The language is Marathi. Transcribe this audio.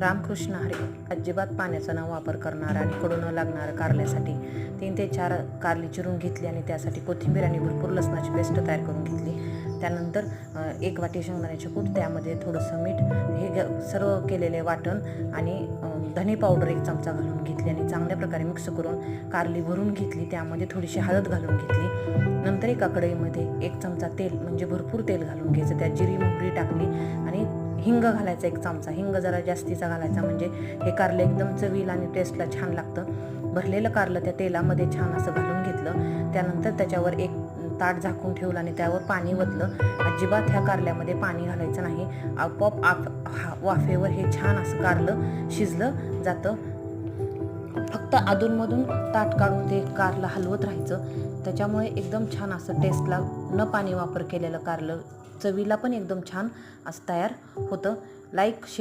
रामकृष्ण हरी. अजिबात पाण्याचा न वापर करणारा आणि कडू न लागणारा कारल्यासाठी 3 ते 4 कारली चिरून घेतली आणि त्यासाठी कोथिंबीर आणि भरपूर लसणाची पेस्ट तयार करून घेतली. त्यानंतर 1 वाटी शेंगदाण्याचे कूट, त्यामध्ये थोडंसं मीठ, हे सर्व केलेले वाटण आणि धने पावडर 1 चमचा घालून घेतली आणि चांगल्या प्रकारे मिक्स करून कारली भरून घेतली. त्यामध्ये थोडीशी हळद घालून घेतली. नंतर एका कढईमध्ये 1 चमचा तेल, म्हणजे भरपूर तेल घालून घ्यायचं. त्यात जिरी मोहरी टाकली आणि हिंग घालायचा 1 चमचा. हिंग जरा जास्तीचा घालायचा, म्हणजे हे कारलं एकदम चवीला आणि टेस्टला छान लागतं. भरलेलं कारलं त्या तेलामध्ये छान असं घालून घेतलं. त्यानंतर त्याच्यावर 1 ताट झाकून ठेवलं आणि त्यावर पाणी ओतलं. अजिबात ह्या कारल्यामध्ये पाणी घालायचं नाही. आपोआप वाफेवर हे छान असं कारलं शिजलं जातं. फक्त अधूनमधून ताट काढून ते कारलं हलवत राहायचं. त्याच्यामुळे एकदम छान असं टेस्टला न पाणी वापर केलेलं कारलं चवीला पण एकदम छान असं तयार होतं. Like share